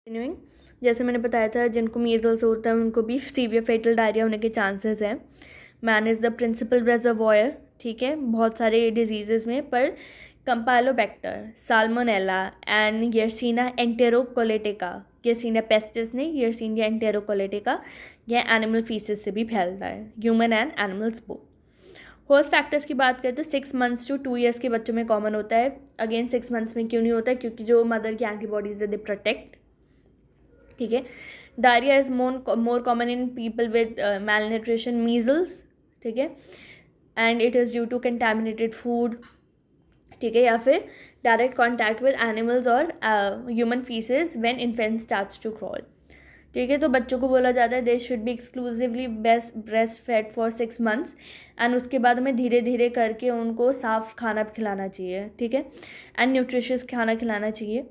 Continuing, जैसे मैंने बताया था जिनको मीजल्स होता है उनको भी सीवियर फेटल डायरिया होने के चांसेस हैं। Man is the principal reservoir, ठीक है, बहुत सारे डिजीज़ में, पर campylobacter, salmonella and yersinia enterocolitica, yersinia pestis नहीं, यर्सीनिया एंटेरोकोलेटिका, यह एनिमल फीसेस से भी फैलता है, human and animals both. Host factors की बात करें तो 6 मंथ्स टू 2 ईयर्स के बच्चों में कॉमन होता है। अगेन 6 मंथ्स में क्यों नहीं होता है? क्योंकि जो मदर की एंटीबॉडीज है दे प्रोटेक्ट, ठीक है। Diarrhoea is more common in people with malnutrition, measles, ठीक है, and it is due to contaminated food, ठीक है, या फिर डायरेक्ट कॉन्टैक्ट विद एनिमल्स और human faeces when infant starts to crawl, ठीक है। तो बच्चों को बोला जाता है they should be exclusively best breastfed for 6 months, and उसके बाद हमें धीरे धीरे करके उनको साफ खाना खिलाना चाहिए, ठीक है, एंड न्यूट्रिशियस खाना खिलाना चाहिए।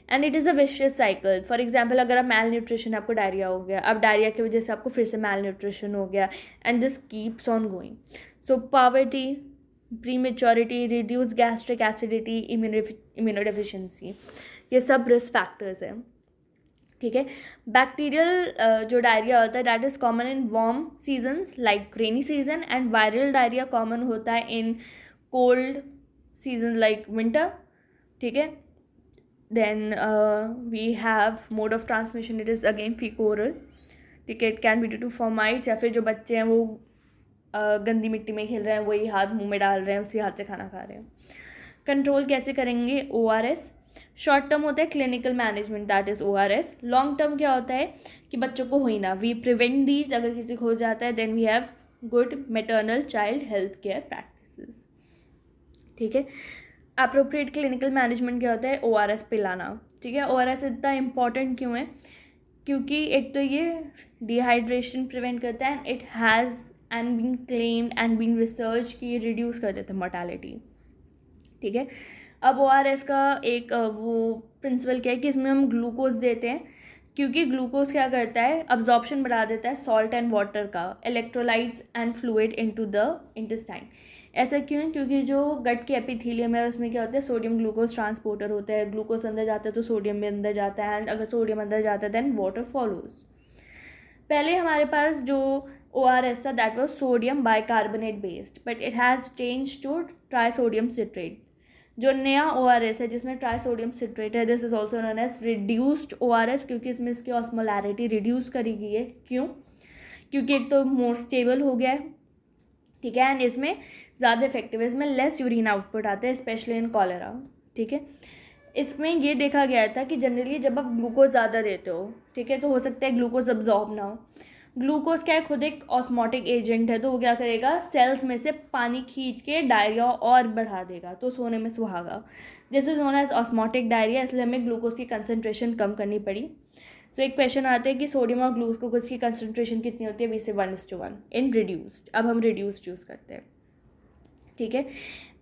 And it is a vicious cycle. For example, अगर आप मैल न्यूट्रिशन, आपको डायरिया हो गया, अब डायरिया की वजह से आपको फिर से मैल न्यूट्रिशन हो गया, and this keeps on going. So poverty, pre maturity, reduce gastric acidity, immunodeficiency, ये सब रिस्क फैक्टर्स हैं, ठीक है। बैक्टीरियल जो डायरिया होता है that is common in warm seasons like rainy season, and viral diarrhoea common होता है in cold season like winter, ठीक है। Then we have mode of transmission, it is again faeco oral, ठीक है, it can be due to fomites, या फिर जो बच्चे हैं वो गंदी मिट्टी में खेल रहे हैं, वही हाथ मुंह में डाल रहे हैं, उसी हाथ से खाना खा रहे हैं। कंट्रोल कैसे करेंगे? ORS। शॉर्ट टर्म होता है clinical management, that is ORS। Long term क्या होता है कि बच्चों को हो ही ना, वी प्रिवेंट दीज, अगर किसी को हो जाता है then we have good maternal child health care practices, ठीक है। अप्रोप्रिएट क्लिनिकल मैनेजमेंट क्या होता है? ORS पिलाना, ठीक है। ORS इतना इंपॉर्टेंट क्यों है? क्योंकि एक तो ये डिहाइड्रेशन प्रिवेंट करता है, and it has and been claimed and been research कि ये रिड्यूस कर देता है मोर्टेलिटी, ठीक है। अब ORS का एक वो प्रिंसिपल क्या है कि इसमें हम ग्लूकोज देते हैं, क्योंकि ग्लूकोज क्या करता है? अब्जॉर्प्शन बढ़ा देता है सॉल्ट एंड वाटर का, electrolytes and fluid into the intestine. ऐसा क्यों है? क्योंकि जो गट की एपिथेलियम है उसमें क्या होता है? सोडियम ग्लूकोज ट्रांसपोर्टर होता है, ग्लूकोज अंदर जाता है तो सोडियम भी अंदर जाता है, एंड अगर सोडियम अंदर जाता है देन वाटर फॉलोज। पहले हमारे पास जो ORS था that was sodium bicarbonate based, but it has change to trisodium citrate. जो नया ORS है जिसमें ट्राइसोडियम सिट्रेट है, this is also known as reduced ORS, क्योंकि इसमें इसकी ऑस्मोलैरिटी रिड्यूस करी गई है। क्यों? क्योंकि एक तो मोर स्टेबल हो गया है, ठीक है, एंड इसमें ज़्यादा इफेक्टिव है, इसमें लेस यूरिन आउटपुट आता है स्पेशली इन कॉलेरा, ठीक है। इसमें ये देखा गया था कि जनरली जब आप ग्लूकोज ज़्यादा देते हो, ठीक है, तो हो सकता है ग्लूकोज अब्जॉर्ब ना हो। ग्लूकोज क्या है? खुद एक ऑस्मोटिक एजेंट है, तो वो क्या करेगा? सेल्स में से पानी खींच के डायरिया और बढ़ा देगा, तो सोने में सुहागा। This is known as osmotic diarrhoea, इसलिए हमें ग्लूकोज की कंसनट्रेशन कम करनी पड़ी। सो एक क्वेश्चन आता है कि सोडियम और ग्लूकोज की कंसनट्रेशन कितनी होती है? 20:1 इन रिड्यूस्ड। अब हम रिड्यूस्ड यूज़ करते हैं, ठीक है।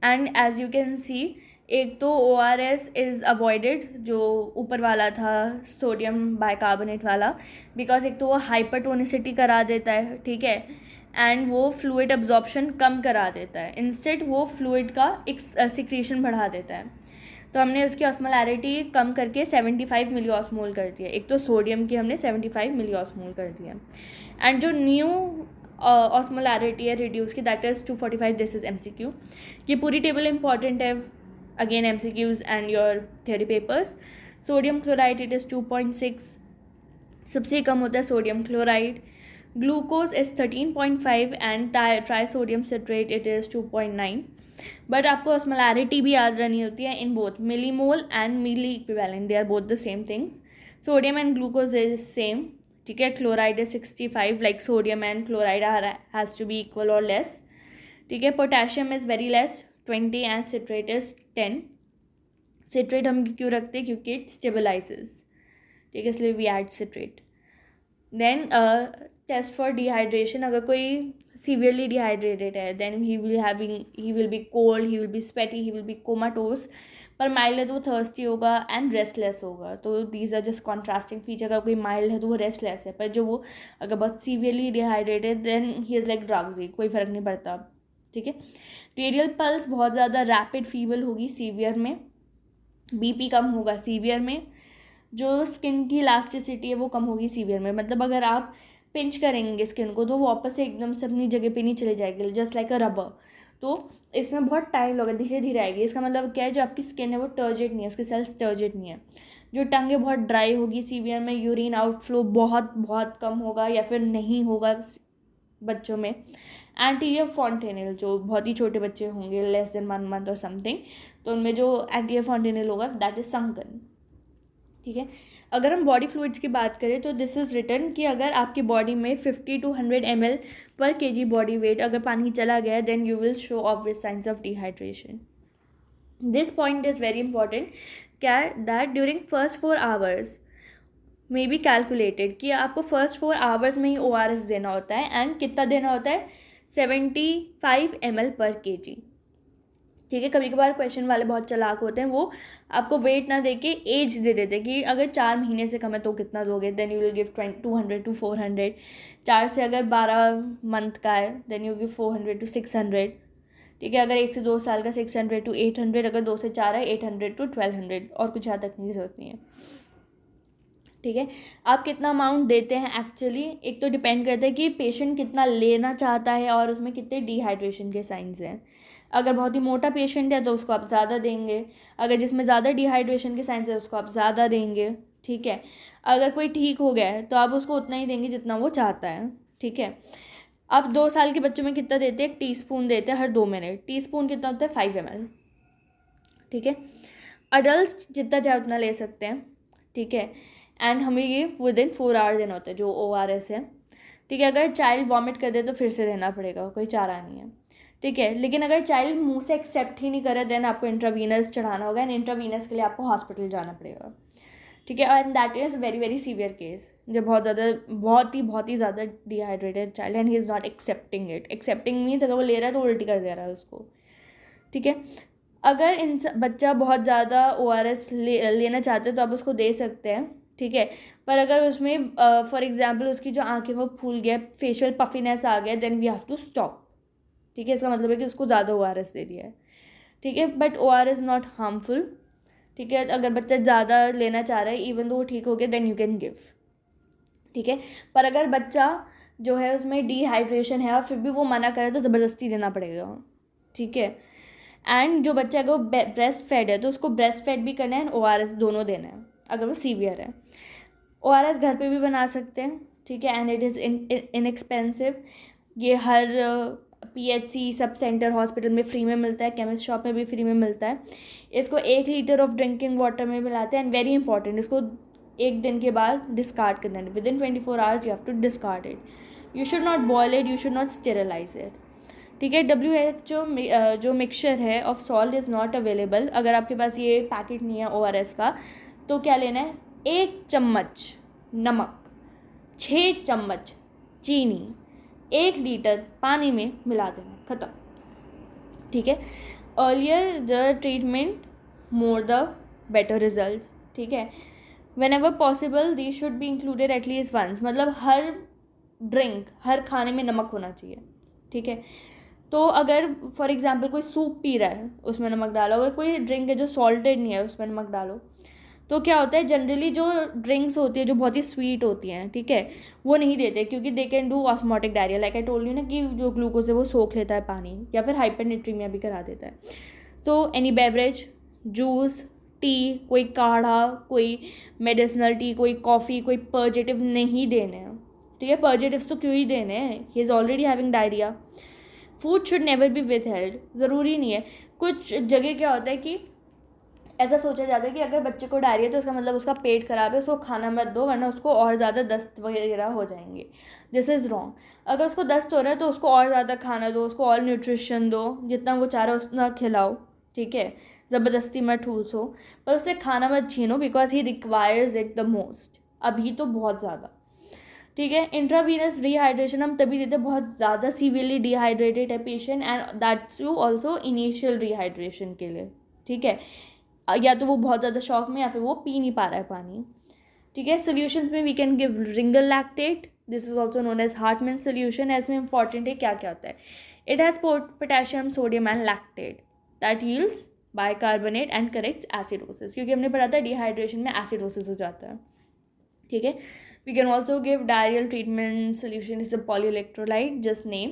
And as you can see, एक तो ORS इज़ अवॉइडेड, जो ऊपर वाला था सोडियम बाइकार्बोनेट वाला, बिकॉज एक तो वो हाइपरटोनिसिटी करा देता है, ठीक है, एंड वो फ्लूइड अब्जॉर्प्शन कम करा देता है, इंस्टेड वो फ्लूइड का एक सिक्रीशन बढ़ा देता है। तो हमने उसकी ऑस्मोलैरिटी कम करके 75 मिली ऑस्मोल कर दिया। एक तो सोडियम की हमने 75 मिली ऑस्मोल कर दिया, एंड जो न्यू ऑस्मोलैरिटी है रिड्यूस की that is 245। This is MCQ। ये पूरी टेबल इंपॉर्टेंट है, again MCQs and your theory papers. Sodium chloride it is 2.6, सबसे कम होता है sodium chloride. Glucose is 13.5 and trisodium citrate it is 2.9। But आपको ऑस्मोलैरिटी भी याद रहनी होती है in both millimole and milliequivalent, they are both the same things. Sodium and glucose is same, ठीक है। Chloride is 65, like sodium and chloride has to be equal और less, ठीक है। Potassium is very less 20 and citrate is 10। Citrate हम क्यों रखते हैं? क्योंकि इट स्टेबलाइजेस, ठीक है, इसलिए we add citrate. Then test for dehydration, अगर कोई सीवियरली डिहाइड्रेटेड है then he will be cold, he will be sweaty, he will be comatose. पर माइल्ड है तो वो थर्स्टी होगा एंड रेस्टलेस होगा, तो these are just contrasting feature. अगर कोई माइल्ड है तो वो रेस्टलेस है, पर जो वो अगर बहुत severely dehydrated then he is like drowsy, कोई फ़र्क नहीं पड़ता, ठीक है। रेडियल पल्स बहुत ज़्यादा रैपिड फीवर होगी सीवियर में, BP कम होगा सीवियर में। जो स्किन की इलास्टिसिटी है वो कम होगी सीवियर में। मतलब अगर आप पिंच करेंगे स्किन को तो वो वापस से एकदम से अपनी जगह पे नहीं चले जाएगी, जस्ट लाइक अ रबर। तो इसमें बहुत टाइम लगेगा, धीरे धीरे आएगी। इसका मतलब क्या है, जो आपकी स्किन है वो टर्जेट नहीं है, उसकी सेल्स टर्जेट नहीं है। जो टंग है बहुत ड्राई होगी सीवियर में, यूरिन आउटफ्लो बहुत बहुत कम होगा या फिर नहीं होगा बच्चों में। एंटीरियर फॉन्टेनल, जो बहुत ही छोटे बच्चे होंगे लेस देन 1 मंथ और समथिंग, तो उनमें जो एंटीरियर फॉन्टेनल होगा दैट इज संकन। ठीक है, अगर हम बॉडी फ्लूइड्स की बात करें तो दिस इज़ रिटन कि अगर आपकी बॉडी में 50 to 100 ml पर kg बॉडी वेट अगर पानी चला गया then you will show obvious signs of dehydration. This point is very important, क्या that during first 4 hours may be calculated कि आपको फर्स्ट 4 hours में ही ORS देना होता है। एंड कितना देना होता है, 75 ml पर kg। ठीक है, कभी कभार क्वेश्चन वाले बहुत चालाक होते हैं, वो आपको वेट ना दे के एज दे देते हैं कि अगर 4 महीने से कम है तो कितना दोगे, then you will give 200 to 400। 4 से अगर 12 मंथ का है देन यू गिव 400 to 600। ठीक है, अगर 1 से 2 साल का 600 to 800, अगर 2 से 4 है 800 to 1200, और कुछ ज़्यादा तकनीक होती हैं। ठीक है, आप कितना अमाउंट देते हैं एक्चुअली एक तो डिपेंड करता है कि पेशेंट कितना लेना चाहता है और उसमें कितने डिहाइड्रेशन के साइंस हैं। अगर बहुत ही मोटा पेशेंट है तो उसको आप ज़्यादा देंगे, अगर जिसमें ज़्यादा डिहाइड्रेशन के साइंस है उसको आप ज़्यादा देंगे। ठीक है, अगर कोई ठीक हो गया है तो आप उसको उतना ही देंगे जितना वो चाहता है। ठीक है, अब 2 साल के बच्चों में कितना देते हैं, 1 टीस्पून देते हैं हर 2 मिनट। टीस्पून कितना होता है, 5 ml। ठीक है, अडल्ट जितना चाहे उतना ले सकते हैं। ठीक है, एंड हमें ये विदिन 4 hours देना होता है जो ORS है। ठीक है, अगर चाइल्ड वॉमिट कर दे तो फिर से देना पड़ेगा, कोई चारा नहीं है। ठीक है, लेकिन अगर चाइल्ड मुंह से एक्सेप्ट ही नहीं करे देन आपको इंट्रावीनस चढ़ाना होगा, एंड इंट्रावीनस के लिए आपको हॉस्पिटल जाना पड़ेगा। ठीक है, and that is very very severe case, जो बहुत ही ज़्यादा dehydrated child and he is not accepting it. Accepting means अगर वो ले रहा है तो उल्टी कर दे रहा है उसको। ठीक है, अगर बच्चा बहुत ज़्यादा ORS लेना चाहते हो तो आप उसको दे सकते हैं। ठीक है, पर अगर उसमें फॉर एग्जांपल उसकी जो आंखें वो फूल गया, फेशियल पफिनेस आ गया, then we have to stop. ठीक है, इसका मतलब है कि उसको ज़्यादा ORS दे दिया है। ठीक है, बट ORS नॉट हार्मफुल। ठीक है, अगर बच्चा ज़्यादा लेना चाह रहा है इवन तो वो ठीक हो गया देन यू कैन गिव। ठीक है, पर अगर बच्चा जो है उसमें डिहाइड्रेशन है और फिर भी वो मना करे तो ज़बरदस्ती देना पड़ेगा। ठीक है, एंड जो बच्चा अगर वो ब्रेस्ट फेड है तो उसको ब्रेस्ट फेड भी करना है एंड ORS दोनों देना है अगर वो सीवियर है। ORS घर पे भी बना सकते हैं। ठीक है, एंड इट इज़ इनएक्सपेंसिव। ये हर PHC सब सेंटर हॉस्पिटल में फ्री में मिलता है, केमिस्ट शॉप में भी फ्री में मिलता है। इसको 1 लीटर ऑफ ड्रिंकिंग वाटर में मिलाते हैं, एंड वेरी इंपॉर्टेंट इसको 1 दिन के बाद डिस्कार्ड करना है। Within 24 hours you have to discard it. You should not boil it, you should not sterilise it. ठीक है, WHO जो मिक्सचर है of salt is not available. अगर आपके पास ये पैकेट नहीं है ORS का तो क्या लेना है, 1 चम्मच नमक, 6 चम्मच चीनी, 1 लीटर पानी में मिला देना, ख़त्म। ठीक है, earlier the treatment more the better result. ठीक है, whenever possible they should be included at least once, मतलब हर ड्रिंक हर खाने में नमक होना चाहिए। ठीक है, तो अगर फॉर एग्जांपल कोई सूप पी रहा है उसमें नमक डालो, अगर कोई ड्रिंक है जो सॉल्टेड नहीं है उसमें नमक डालो, तो क्या होता है जनरली जो ड्रिंक्स होती है जो बहुत ही स्वीट होती हैं, ठीक है, वो नहीं देते क्योंकि they can do osmotic diarrhoea, like I told you ना कि जो ग्लूकोज है वो सोख लेता है पानी या फिर हाइपरनेट्रीमिया भी करा देता है। So any beverage, juice, T, कोई काढ़ा, कोई मेडिसिनल टी, कोई कॉफ़ी, कोई पर्जेटिव नहीं देने हैं। ठीक है, पर्जेटिव्स तो क्यों ही देने हैं, he is already having diarrhoea. Food should never be with held, ज़रूरी नहीं है। कुछ जगह क्या होता है कि ऐसा सोचा जाता है कि अगर बच्चे को डायरिया तो इसका मतलब उसका पेट खराब है, उसको खाना मत दो वरना उसको और ज़्यादा दस्त वगैरह हो जाएंगे। This is wrong. अगर उसको दस्त हो रहा है तो उसको और ज़्यादा खाना दो, उसको और न्यूट्रिशन दो, जितना वो चाह रहा है उतना खिलाओ। ठीक है, ज़बरदस्ती मत ठूसो, पर उससे खाना मत छीनो because he requires it the most, अभी तो बहुत ज़्यादा। ठीक है, इंट्रावीनस डिहाइड्रेशन हम तभी देते हैं बहुत ज़्यादा सीवियरली डिहाइड्रेटेड है patient, and that's you also initial dehydration के लिए। ठीक है, या तो वो बहुत ज़्यादा शॉक में या फिर वो पी नहीं पा रहा है पानी। ठीक है, सोल्यूशंस में we can give Ringer lactate, this is also known as Hartmann solution. इसमें इंपॉर्टेंट है क्या क्या होता है, it has potassium, sodium and lactate that heals bicarbonate and corrects acidosis, क्योंकि हमने पढ़ा था डिहाइड्रेशन में एसिडोसिस हो जाता है, ठीक है. We can also give diarrhoeal treatment solution is a polyelectrolyte, just name.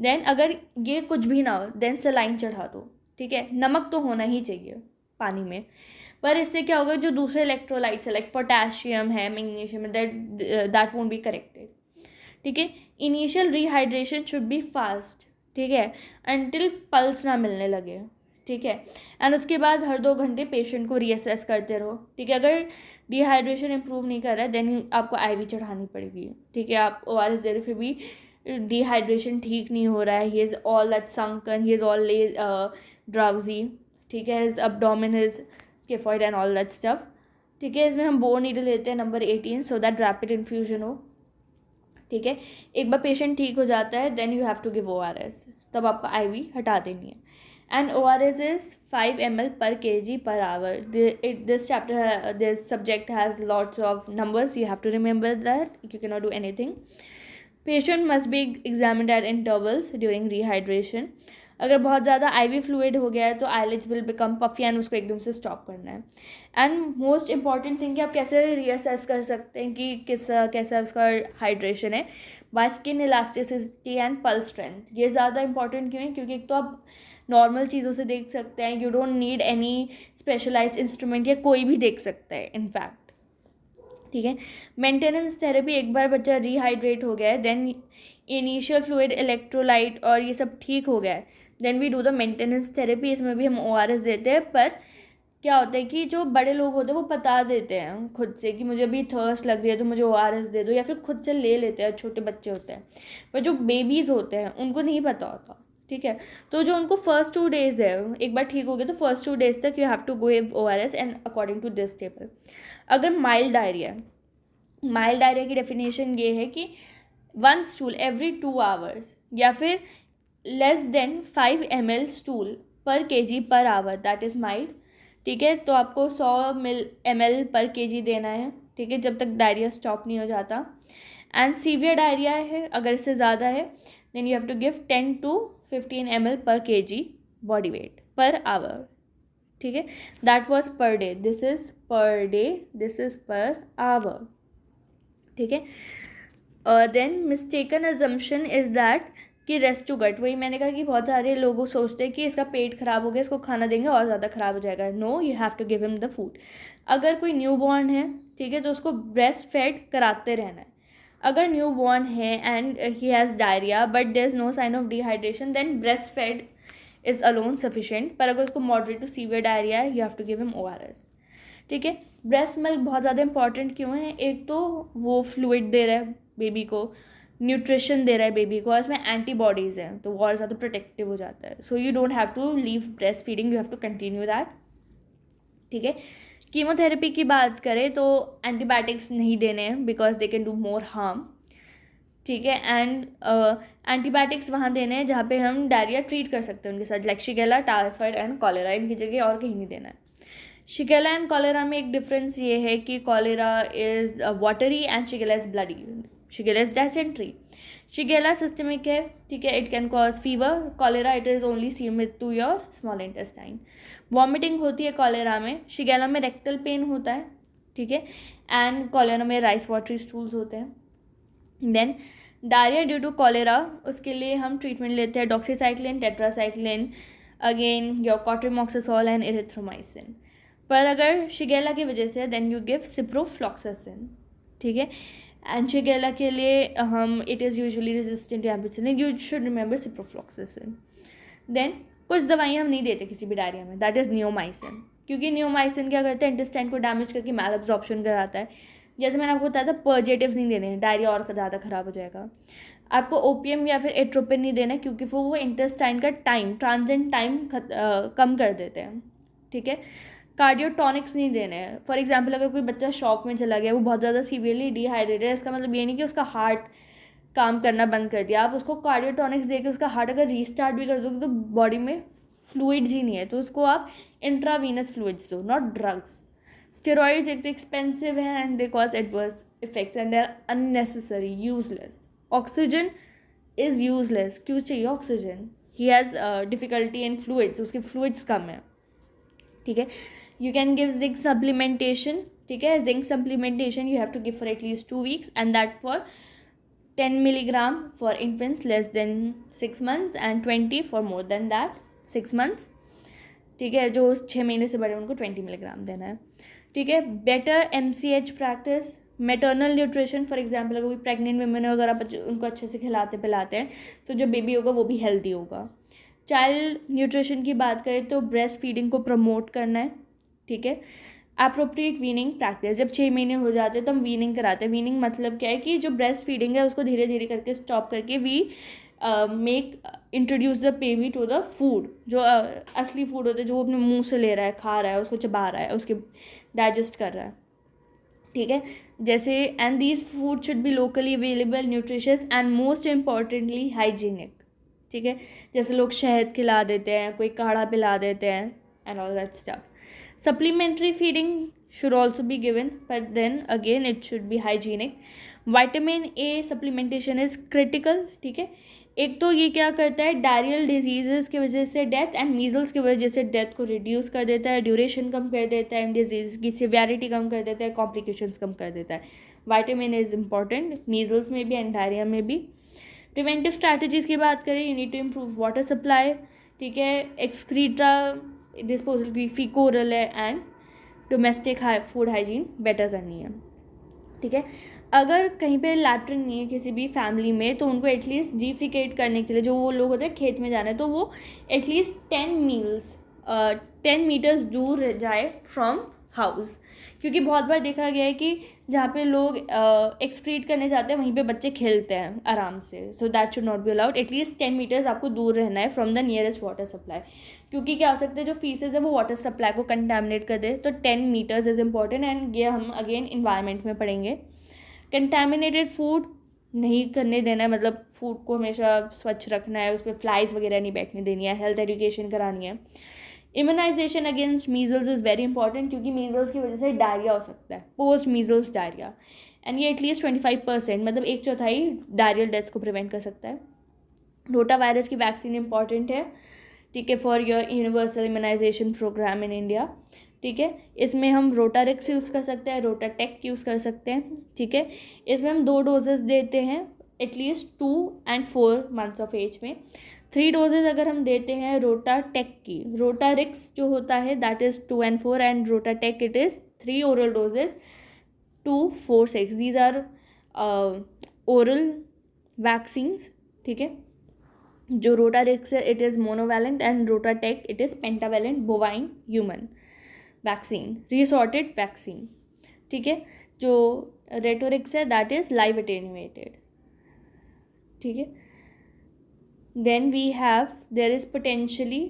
Then अगर ये कुछ भी ना हो देन सलाइन चढ़ा दो, ठीक है. नमक तो होना ही चाहिए पानी में, पर इससे क्या होगा, जो दूसरे इलेक्ट्रोलाइट्स है लाइक पोटेशियम है, मैग्नीशियम है, दैट वोंट बी करेक्टेड, ठीक है. Initial rehydration should be fast, ठीक है, अंटिल पल्स ना मिलने लगे, ठीक है. एंड उसके बाद हर 2 घंटे पेशेंट को रीअसेस करते रहो, ठीक है. अगर डिहाइड्रेशन इंप्रूव नहीं कर रहा है देन आपको आईवी चढ़ानी पड़ेगी, ठीक है. आप ओआरएस दे रहे फिर भी डिहाइड्रेशन ठीक नहीं हो रहा है, he is all that sunken, he is all drowsy, ठीक है. His abdomen is scaphoid and all that stuff, ठीक है. इसमें हम बोन नीडल लेते हैं number 18 so that rapid infusion हो, ठीक है. एक बार पेशेंट ठीक हो जाता है then you have to give ORS, तब आपका IV हटा देनी है. And ORS is 5 ml per kg per hour. This subject has lots of numbers, you have to remember that, you cannot do anything. Patient must be examined at intervals during rehydration. अगर बहुत ज़्यादा IV fluid हो गया है तो eyelids will become puffy and उसको एकदम से स्टॉप करना है. एंड मोस्ट इंपॉर्टेंट थिंग कि आप कैसे रीअसेस कर सकते हैं कि कैसा उसका हाइड्रेशन है, by skin elasticity and pulse strength. ये ज़्यादा इंपॉर्टेंट क्यों है, क्योंकि एक तो आप नॉर्मल चीज़ों से देख सकते हैं, you don't need any specialise instrument, या कोई भी देख सकता है इनफैक्ट, ठीक है. मेंटेनेंस थेरेपी, एक बार बच्चा रिहाइड्रेट हो गया है देन इनिशियल फ्लूइड इलेक्ट्रोलाइट और ये सब ठीक हो गया है then we do the maintenance therapy. इसमें भी हम ORS देते हैं, पर क्या होता है कि जो बड़े लोग होते हैं वो बता देते हैं खुद से कि मुझे अभी थर्स्ट लग रही है तो मुझे ORS दे दो, या फिर खुद से ले लेते हैं, छोटे बच्चे होते हैं. पर जो बेबीज़ होते हैं उनको नहीं पता होता, ठीक है. तो जो उनको फर्स्ट 2 days है, एक बार ठीक हो गया तो फर्स्ट 2 days तक you have to give ORS and according to this table. अगर माइल्ड डायरिया की डेफिनेशन ये है कि 1 stool every 2 hours या फिर less than 5 ml stool per kg per hour, that is mild, ठीक है. तो आपको 100 ml per kg देना है, ठीक है, जब तक डायरिया स्टॉप नहीं हो जाता. एंड सीवियर डायरिया है, अगर इससे ज़्यादा है then you have to give 10 to 15 ml per kg body weight per hour, ठीक है. That was per day, this is per day, this is per hour, ठीक है. Then mistaken assumption is that कि रेस्ट टू गट, वही मैंने कहा कि बहुत सारे लोग सोचते हैं कि इसका पेट ख़राब हो गया, इसको खाना देंगे और ज़्यादा ख़राब हो जाएगा. No, you have to give him the food. अगर कोई न्यू बॉर्न है, ठीक है, तो उसको ब्रेस्ट फेड कराते रहना है. अगर न्यू बॉर्न है and he has diarrhoea but there is no sign of dehydration then breastfed is alone sufficient. पर अगर उसको मॉडरेट टू सीवियर डायरिया है you have to give him ORS, ठीक है. ब्रेस्ट मिल्क बहुत ज़्यादा important क्यों है, एक तो वो फ्लूइड दे रहा है बेबी को, न्यूट्रिशन दे रहा है बेबी को, और इसमें एंटीबॉडीज़ हैं तो वो और ज़्यादा प्रोटेक्टिव हो जाता है. So you don't have to leave breastfeeding, you have to continue that, ठीक है. कीमोथेरेपी की बात करें तो एंटीबायोटिक्स नहीं देने हैं because they can do more harm, ठीक है. एंड एंटीबायोटिक्स वहाँ देने हैं जहाँ पे हम डायरिया ट्रीट कर सकते हैं उनके साथ, like Shigella, typhoid and cholera, इनकी जगह और कहीं नहीं देना है. शिगेला एंड कॉलेरा में एक डिफरेंस ये है कि cholera is watery and shigella is bloody. Shigella is dysentery. Shigella systemic है, ठीक है, it can cause fever. Cholera it is only सीमित to your small intestine. Vomiting होती है कॉलेरा में, शिगेला में रेक्टल पेन होता है, ठीक है, एंड कॉलेरा में राइस वाटरी स्टूल्स होते हैं. Then diarrhoea due to cholera, उसके लिए हम ट्रीटमेंट लेते हैं doxycycline, tetracycline, again your cotrimoxazole and erythromycin. पर अगर शिगेला की वजह से देन यू गिव सिप्रोफ्लॉक्सासिन, ठीक है. एंड शिगेला के लिए हम it is usually resistant to ampicillin, you should remember ciprofloxacin. Then कुछ दवाइयाँ हम नहीं देते किसी भी डायरिया में, दैट इज़ नियोमाइसिन, क्योंकि नियोमाइसिन क्या करता है, इंटेस्टाइन को डैमेज करके मैल एब्जॉर्प्शन कराता है. जैसे मैंने आपको बताया था पर्जेटिव्स नहीं देने हैं, डायरिया और ज़्यादा ख़राब हो जाएगा. आपको ओपियम या फिर एट्रोपिन नहीं देना क्योंकि वो इंटेस्टाइन का टाइम, ट्रांजिट टाइम कम कर देते हैं, ठीक है. कार्डियोटॉनिक्स नहीं देने हैं. फॉर एग्जांपल अगर कोई बच्चा शॉक में चला गया, वो बहुत ज़्यादा सीवियरली डिहाइड्रेटेड है, इसका मतलब ये नहीं कि उसका हार्ट काम करना बंद कर दिया. आप उसको कार्डियोटॉनिक्स दे के उसका हार्ट अगर रीस्टार्ट भी कर दोगे तो बॉडी में फ्लूइड्स ही नहीं है, तो उसको आप इंट्रावीनस फ्लूइड्स दो, नॉट ड्रग्स. स्टेरॉइड्स एक तो एक्सपेंसिव है and they cause adverse effects and they are unnecessary, useless. Oxygen is useless, क्यों चाहिए oxygen, he has difficulty in fluids, उसके फ्लूइड्स कम है, ठीक है. You can give zinc supplementation. ठीक है, zinc supplementation you have to give for at least 2 weeks and that for 10 milligram for infants less than 6 months and 20 for more than that 6 months. ठीक है, जो 6 महीने से बड़े उनको 20 milligram देना है. ठीक है. Better MCH practice, maternal nutrition. For example अगर कोई प्रेग्नेंट वुमेन है, अगर आप उनको अच्छे से खिलाते पिलाते हैं तो जो बेबी होगा वो भी हेल्दी होगा. चाइल्ड न्यूट्रिशन की बात करें तो ब्रेस्ट फीडिंग को प्रमोट करना है. ठीक है. Appropriate weaning practice. जब 6 महीने हो जाते हैं तो हम वीनिंग कराते हैं. वीनिंग मतलब क्या है कि जो ब्रेस्ट फीडिंग है उसको धीरे धीरे करके स्टॉप करके we make introduce the baby to the food, जो असली फूड होता है, जो वो अपने मुंह से ले रहा है, खा रहा है, उसको चबा रहा है, उसके डाइजेस्ट कर रहा है. ठीक है. जैसे and these food should be locally available, nutritious and most importantly hygienic. ठीक है. जैसे लोग शहद खिला देते हैं, कोई काढ़ा पिला देते हैं and all that stuff. Supplementary feeding should also be given, but then again it should be hygienic. Vitamin A supplementation is critical. ठीक है. एक तो ये क्या करता है, डायरियल डिजीज़ की वजह से डेथ एंड मीजल्स की वजह से डेथ को रिड्यूस कर देता है, ड्यूरेशन कम कर देता है, डिजीज़ की सिवियरिटी कम कर देता है, कॉम्प्लिकेशंस कम कर देता है. वाइटामिन इज़ इम्पॉर्टेंट मीजल्स में भी एंड डायरिया में भी. प्रिवेंटिव स्ट्रैटेजीज़ की बात करें, you need to improve water supply. ठीक है. एक्सक्रीटा डिस्पोजल की फीकोरल है and domestic food hygiene better करनी है. ठीक है. अगर कहीं पे लैट्रिन नहीं है किसी भी फैमिली में तो उनको एटलीस्ट डिफिकेट करने के लिए जो वो लोग होते हैं खेत में जाना है तो वो एटलीस्ट 10 meters दूर जाए फ्रॉम हाउस. क्योंकि बहुत बार देखा गया है कि जहाँ पे लोग एक्सक्रीट करने जाते हैं वहीं पे बच्चे खेलते हैं आराम से. So that should not be allowed. At least 10 meters आपको दूर रहना है from the nearest water supply. क्योंकि क्या हो सकता है जो फीसेज है वो वाटर सप्लाई को कंटामिनेट कर दे. तो 10 meters इज़ इम्पॉर्टेंट एंड ये हम अगेन इन्वायरमेंट में पढ़ेंगे. कंटामिनेटेड फूड नहीं करने देना है, मतलब फूड को हमेशा स्वच्छ रखना है, उस पर फ्लाइज वगैरह नहीं बैठने देनी है, हेल्थ एजुकेशन करानी है. Immunisation against measles is very important क्योंकि मीजल्स की वजह से डायरिया हो सकता है, पोस्ट मीजल्स डायरिया, एंड ये एटलीस्ट 25% मतलब 1/4 डायरियल डेथ्स को प्रिवेंट कर सकता है. रोटा वायरस की वैक्सीन इंपॉर्टेंट है. ठीक है. For your universal immunisation programme in India. ठीक है. इसमें हम रोटारिक्स यूज़ कर सकते हैं, रोटाटेक यूज़ कर सकते हैं. ठीक है. इसमें हम 2 doses देते हैं at least 2 and 4 months of age में. 3 doses अगर हम देते हैं रोटाटेक की. रोटारिक्स जो होता है that is 2 and 4 and RotaTeq it is 3 oral doses 2, 4, 6. These are oral vaccines. ठीक है. जो रोटारिक्स है it is monovalent and RotaTeq it is pentavalent bovine human vaccine, reassorted vaccine. ठीक है. जो रेटोरिक्स है दैट इज़ लाइव एटेन्यूएटेड. ठीक है. Then we have there is potentially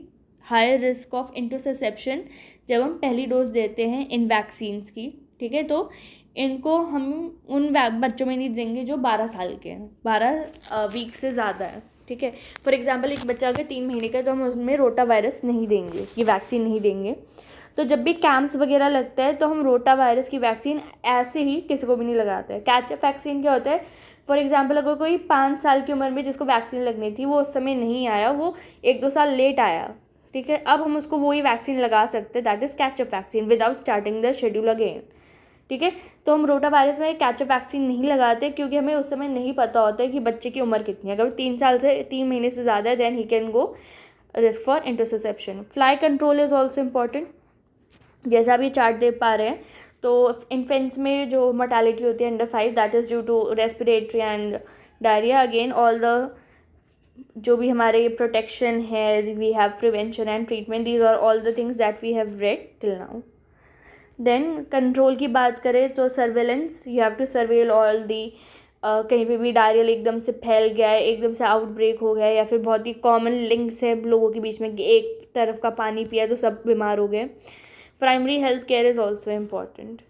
higher risk of interception जब हम पहली डोज देते हैं इन वैक्सीन्स की. ठीक है. तो इनको हम उन बच्चों में नहीं देंगे जो 12 साल के हैं, 12 वीक से ज़्यादा है. ठीक है. फॉर एग्जांपल एक बच्चा अगर 3 महीने का है तो हम उसमें रोटा वायरस नहीं देंगे, ये वैक्सीन नहीं देंगे. तो जब भी कैंप्स वगैरह लगता है तो हम रोटा वायरस की वैक्सीन ऐसे ही किसी को भी नहीं लगाते हैं. कैचअप वैक्सीन क्या होता है, फॉर एग्जांपल अगर कोई 5 साल की उम्र में जिसको वैक्सीन लगनी थी वो उस समय नहीं आया, वो 1-2 साल लेट आया. ठीक है. अब हम उसको वही वैक्सीन लगा सकते हैं, that is catch up vaccine without starting the schedule again. ठीक है. तो हम रोटा वायरस में कैचअप वैक्सीन नहीं लगाते क्योंकि हमें उस समय नहीं पता होता है कि बच्चे की उम्र कितनी है. अगर 3 महीने से ज़्यादा है then he can go risk for interception. Fly control is also important. जैसा आप ये चार्ट देख पा रहे हैं तो इन्फेंट्स में जो मोर्टालिटी होती है under 5 that is due to respiratory and diarrhoea. Again all the जो भी हमारे प्रोटेक्शन है, we have prevention and treatment, these are all the things that we have read till now. Then control की बात करें तो surveillance, you have to surveil all the. कहीं पे भी डायरियल एकदम से फैल गया है, एकदम से आउटब्रेक हो गया है, या फिर बहुत ही कॉमन लिंक्स है लोगों के बीच में कि एक तरफ का पानी पिया तो सब बीमार हो गए. Primary health care is also important.